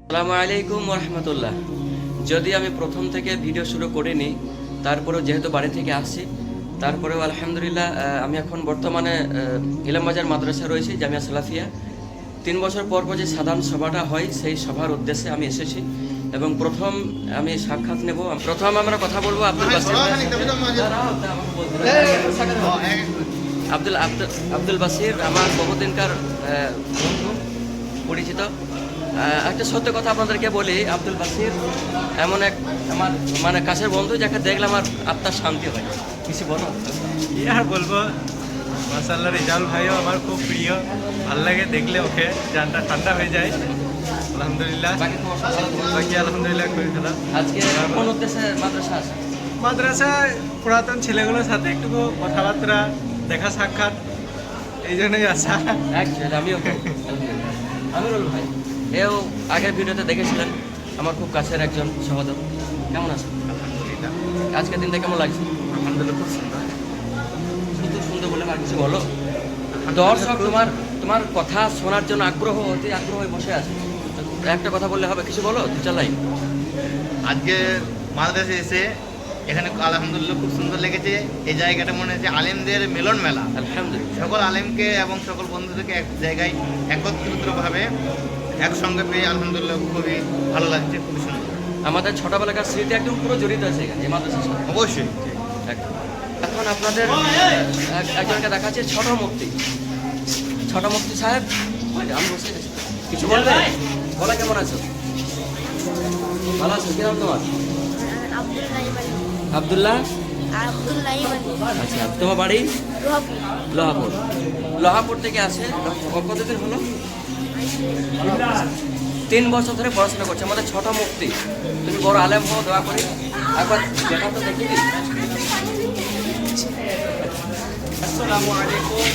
আসসালামু আলাইকুম রহমতুল্লাহ। যদি আমি প্রথম থেকে ভিডিও শুরু করিনি, তারপরেও যেহেতু বাড়ি থেকে আসছি, তারপরেও আলহামদুলিল্লাহ আমি এখন বর্তমানে ইলামবাজার মাদ্রাসা রয়েছি, জামিয়া সালাফিয়া। 3 বছর পর পর যে সাধারণ সভাটা হয়, সেই সভার উদ্দেশ্যে আমি এসেছি এবং প্রথম আমি সাক্ষাৎ নেব। প্রথম আমরা কথা বলবো আব্দুল বাসির আব্দুল বাসির আমার বহুদিনকার বন্ধু, পরিচিত। একটা সত্য কথা আপনাদেরকে বলি, আব্দুল বাসির এমন এক আমার মানে কাছের বন্ধু, যাকে দেখলে আমার আত্মার শান্তি হয়। কিছু বলো। কি আর বলবো, মাশাআল্লাহ রেজাউল ভাইও আমার খুব প্রিয়, ভাল লাগে দেখলে, ওকে জানটা ঠান্ডা হয়ে যায়। আলহামদুলিল্লাহ, বাকি আলহামদুলিল্লাহ খুবই ভালো। আজকে কোন উদ্দেশ্যে মাদ্রাসা আছে? মাদ্রাসায় পুরাতন ছেলেগুলোর সাথে একটু কথাবার্তা, দেখা সাক্ষাৎ, এই জন্যই আসা। অ্যাকচুয়ালি আমিও আমিরুল ভাই, এও আগের ভিডিওতে দেখেছিলেন, আমার খুব কাছের একজন সহোদর। কেমন আছে? আলহামদুলিল্লাহ, আজকের দিনটা কেমন লাগছে? আলহামদুলিল্লাহ খুব সুন্দর। শুধু সুন্দর বলে আর কিছু বলো। দর্শক তোমার তোমার কথা শোনার জন্য অতি আগ্রহ হয়ে বসে আছে। একটা কথা বললে হবে, কিছু বলো, 2-4 লাইন। আজকে মাদ্রাসায় এসে এখানে আলহামদুলিল্লাহ খুব সুন্দর লেগেছে। এই জায়গাটা মনে হচ্ছে আলেমদের মিলন মেলা। আলহামদুলিল্লাহ, সকল আলেমকে এবং সকল বন্ধুদেরকে এক জায়গায় একত্রিতভাবে একসঙ্গে পেয়ে আলহামদুলিল্লাহ খুবই ভালো লাগছে, খুবই সুন্দর। আমাদের ছোটবেলাকার স্মৃতি একদম পুরো জড়িত আছে এখানে এই মাদ্রাসার সাথে। অবশ্যই একদম। এখন আপনাদের একজনকে দেখাচ্ছে, ছোট মুফতি সাহেব। আমি বসে গেছি, কিছু বলবে? বলা, কেমন আছো? ভালো আছো? কিরকম তোমার? আব্দুল্লাহ। আচ্ছা, তোমার বাড়ি? লোহাপুর থেকে আসে। কতদিন হলো? 3 বছর ধরে পড়াশোনা করছে। আমাদের ছোট মুফতি, তুমি বড় আলেম হও, দোয়া করি। একবার দেখা তো দেখি। আসসালামু আলাইকুম।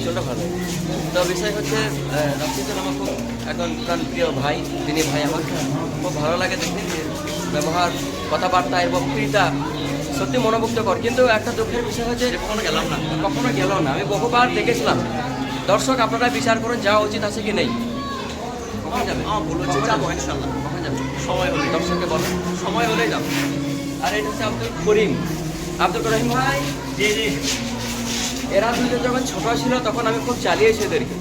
ছোটো ভালো। তো বিষয় হচ্ছে রফিকুল আমার খুব একজন প্রিয় ভাই, তিনি ভাই আমার খুব ভালো লাগে দেখতে, ব্যবহার, কথাবার্তা এবং বক্তৃতা সত্যি মনোমুগ্ধকর। কিন্তু একটা দুঃখের বিষয় হচ্ছে কখনো গেল না। আমি বহুবার দেখেছিলাম। দর্শক আপনারা বিচার করুন, যাওয়া উচিত আছে কি নেই। কখন যাবে? যাবো ইনশাল্লাহ, কখন যাবে? সময় হলে। দর্শককে বলেন সময় হলেই যাবো। আর এটা হচ্ছে আব্দুল রহিম ভাই। জি। এরা দুজন যখন ছোট ছিল তখন আমি খুব জ্বালিয়েছি এদেরকে।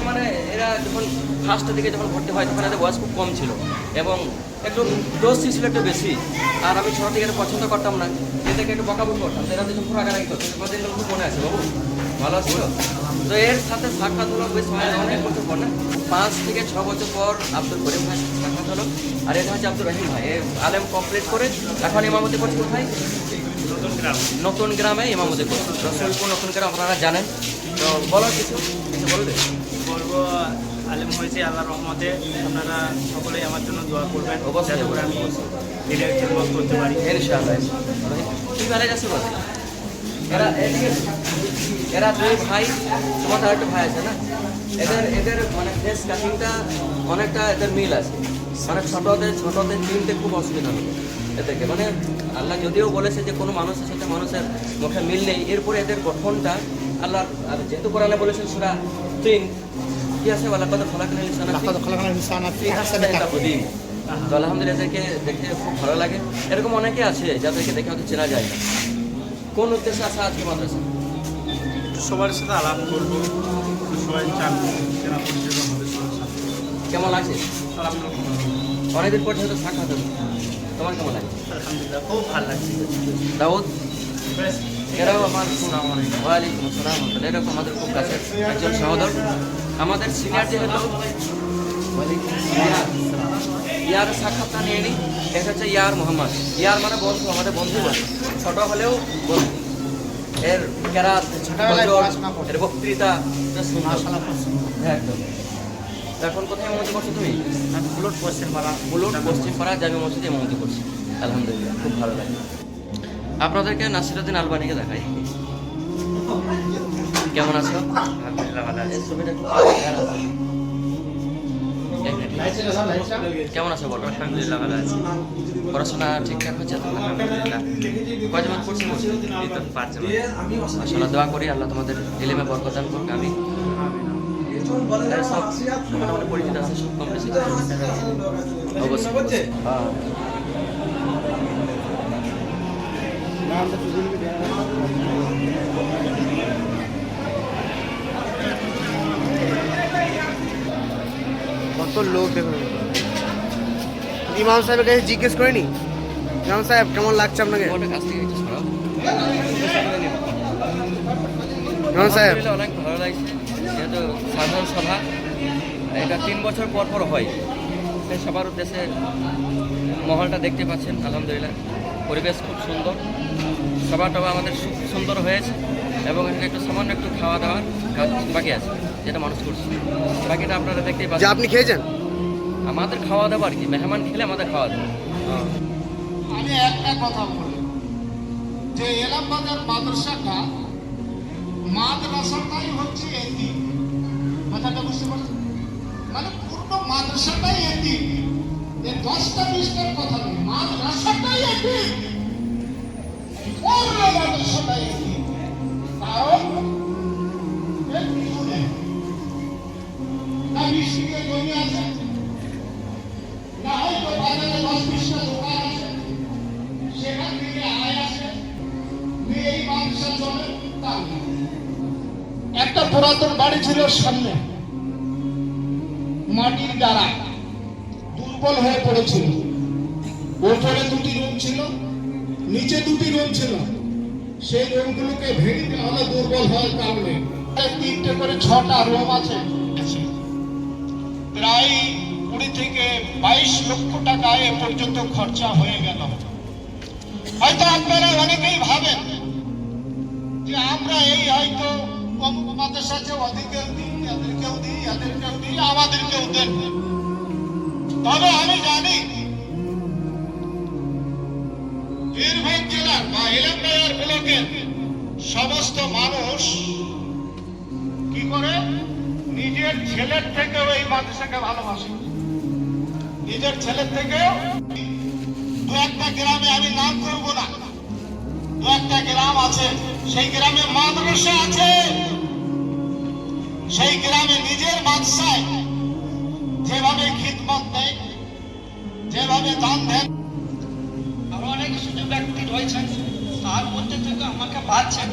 মানে এরা যখন ফার্স্টের দিকে যখন ভর্তি হয় তখন এদের বয়স খুব কম ছিল এবং একটু দোষী ছিল একটু বেশি। আর আমি ছোটো থেকে পছন্দ করতাম না, এদেরকে একটু বকাবকি করতাম। তো এরা দুজন খুব রাগারাগি করতো। তোমাদের খুব মনে আছে বাবু? ভালো ছিল। তো এর সাথে সাক্ষাৎ হলো বেশ অনেক বছর পর, না 5 থেকে 6 বছর পর আব্দুল করিম ভাই সাক্ষাৎ হলো। আর এটা হচ্ছে আব্দুল রহিম ভাই। আলেম কমপ্লিট করে এখন ইমামতি করছে কোথায়? নতুন গ্রামে ইমামতি করছে, রসুলপুর নতুন গ্রাম, আপনারা জানেন। তো বলো, কিছু বলবে? বলবো, আলেম হয়েছে আল্লাহর রহমতে। আপনারা সকলেই আমার জন্য দোয়া করবেন, অবশ্যই। যাতে করে আমি দিনের খেদমত করতে পারি। ইনশাআল্লাহ। তুই ভালো যাচ্ছে বল। এরা 2 ভাই, তোমার আরেকটা ভাই আছে না? এদের মানে ফেস কাটিংটা অনেকটা এদের মিল আছে। মানে ছোটদের চিনতে খুব অসুবিধা হলো এদেরকে। মানে আল্লাহ যদিও বলেছে যে কোনো মানুষের সাথে মানুষের মুখে মিল নেই, এরপরে এদের গঠনটা আল্লাহ, যেহেতু কোরআনে বলেছেন সূরা 3 কি আছে, ওয়ালাকাদ খালাকনাল ইনসানা ফি আহসানি তাকওয়িম। তো আলহামদুলিল্লাহ, এদেরকে দেখে খুব ভালো লাগে। এরকম অনেকে আছে যাদেরকে দেখে হয়তো চেনা যায় না। কোন উদ্দেশ্যে আসা আজকে মাদ্রাসা? একটু সবার সাথে আলাপ করবো, একটু সবাই জানবো কেনা পরিচিত আমাদের সবার সাথে। কেমন লাগছে? আলহামদুলিল্লাহ, অনেকদিন পর যেহেতু সাক্ষাৎ হলো, তোমার কেমন লাগছে? আলহামদুলিল্লাহ খুব ভালো লাগছে। দাউদ, বেশ, এরাও আমার ওয়ালাইকুম আসসালাম। এরকম আমাদের খুব কাছের একজন সহোদর, আমাদের সিনিয়র যেহেতু। ইয়ার সাক্ষাৎটা নিয়ে নিই। এটা হচ্ছে ইয়ার মোহাম্মদ। ইয়ার মানে বন্ধু, আমাদের বন্ধু বলে, ছোট হলেও বন্ধু। এর কেরাত, এর বক্তৃতা একদম। এখন কোথায় ইমামতি করছো তুমি? আমি বুলট পশ্চিমপাড়া পশ্চিমপাড়া জামে মসজিদে ইমামতি করছি। আলহামদুলিল্লাহ, খুব ভালো লাগে। আপনাদেরকে নাসিরউদ্দিন আলবানিকে দেখাই। কেমন আছো? আলহামদুলিল্লাহ ভালো আছে। এই ছবিটা খুব কেমন আছো বলো? আলহামদুলিল্লাহ ভালো আছে। পড়াশোনা ঠিকঠাক হচ্ছে তো? আলহামদুলিল্লাহ। কয় জামাত পড়ছি? এই তো 5 জামাত। মাশাআল্লাহ, দোয়া করি আল্লাহ তোমাদের ইলমে বরকত দান করুক। আমি সব মোটামুটি পরিচিত আছে, সব কম বেশি অবশ্যই। হ্যাঁ কত লোক দেখো। ইমাম সাহেবের কাছে জিজ্ঞেস করিনি, ইমাম সাহেব কেমন লাগছে আপনাকে? কাছ থেকে একটু সরাও। ইমাম সাহেব আলহামদুলিল্লাহ অনেক ভালো লাগছে, যেহেতু সাধারণ সভা এটা 3 বছর পর পর হয়, তাই সবার উদ্দেশ্যে মহলটা দেখতে পাচ্ছেন। আলহামদুলিল্লাহ পরিবেশ খুব সুন্দর, সভা টভা আমাদের খুব সুন্দর হয়েছে এবং এখানে একটু সামান্য একটু খাওয়া দাওয়ার কাজ বাকি আছে, যেটা মানুষ করছে। বাকিটা আপনারা দেখতেই যে পাচ্ছেন। আপনি খেয়েছেন? আমাদের খাওয়া দাওয়া আর কি, মেহমান খেলে আমাদের খাওয়া দাওয়া। আমি একটা কথা বলি যে এলামবাজার মাদ্রাসাটা মাদ্রাসাটাই হচ্ছে এতিম। কথাটা বুঝতে পারছেন? মানে পুরো মাদ্রাসাটাই এতিম। এই 10টা 20টার কথা নয়, মাদ্রাসাটাই এতিম। পুরো মাদ্রাসাটাই এতিম। কারণ এর কিছু নেই। না মিষ্টিকে জমি আছে, না হয়তো বাজারে 10-20টা দোকান আছে, সেখান থেকে আয় আসে, এই মাদ্রাসা চলে তা না। একটা পুরাতন বাড়ি ছিল সামনে, মাটির দ্বারা দুর্বল হয়ে পড়েছিল। উপরে 2টি রুম ছিল, নিচে 2টি রুম ছিল। সেই রুমগুলোকে ভেঙে দেওয়া হলো দুর্বল হওয়ার কারণে। 3টে করে 6টা রুম আছে, প্রায় 20 থেকে 22 লক্ষ টাকা এ পর্যন্ত খরচা হয়ে গেল। হয়তো আপনারা অনেকেই ভাবেন যে আমরা এই হয়তো অমুক মাদ্রাসাকে অধিকেও দিই, এদেরকেও দিই, এদেরকেও দিই, আমাদেরকেও দেন। তবে আমি জানি বীরভূম জেলার বা ইলামবাজার ব্লকের সমস্ত মানুষ কি করে নিজের ছেলের থেকেও এই মাদ্রাসাকে ভালোবাসে। নিজের ছেলের থেকেও 2-1টা গ্রামে, আমি নাম করব না, 2-1টা গ্রাম আছে, সেই গ্রামে মাদ্রাসা আছে। সেই গ্রামে নিজের মাদ্রাসায় যেভাবে খিদমত দেয়, যেভাবে দান দেন, আরো অনেক সুযোগ ব্যক্তি রয়েছেন, তার মধ্যে থেকে আমাকে বাঁচছেন।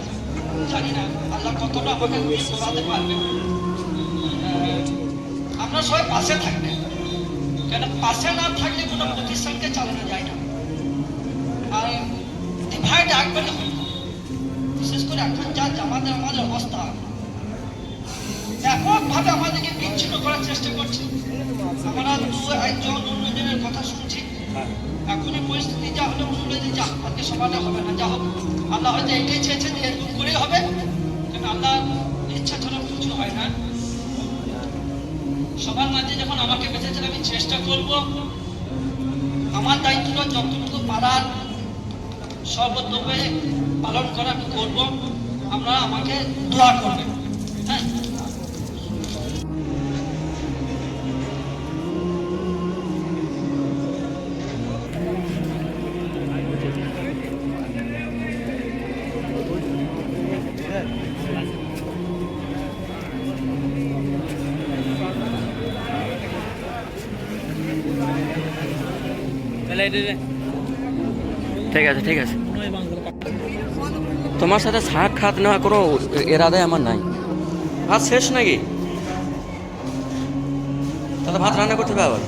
জানি না আল্লাহ কতটা আমাকে করাতে পারবে। আমরা সবাই পাশে থাকবেন, কেন পাশে না থাকলে কোনো প্রতিষ্ঠানকে চালানো যায় না। আর ডিভাইড একবারে হয়, বিশেষ করে এখন যা আমাদের অবস্থা, এককভাবে আমাদেরকে বিচ্ছিন্ন করার চেষ্টা করছে। আমরা 2-1 অন্যজনের কথা শুনছি, এখনই পরিস্থিতি যা হলে মনে হলো যে যা আজকে সমানে হবে না, যা হোক আল্লাহ হয়তো এটাই চেয়েছেন যে এরকম করেই হবে, কেন আল্লাহ ইচ্ছা ছাড়া কিছু হয় না। সবার মাঝে যখন আমাকে বেঁচেছেন, আমি চেষ্টা করব আমার দায়িত্বটা যতটুকু পারার সর্বোত্তমে পালন করা আমি করবো। আমরা আমাকে দোয়া করবেন। হ্যাঁ, ঠিক আছে, ঠিক আছে। তোমার সাথে সাক্ষাৎ নেওয়া কোনো এরাদায় আমার নাই। ভাত শেষ নাকি? তাহলে ভাত রান্না করতে হবে আবার।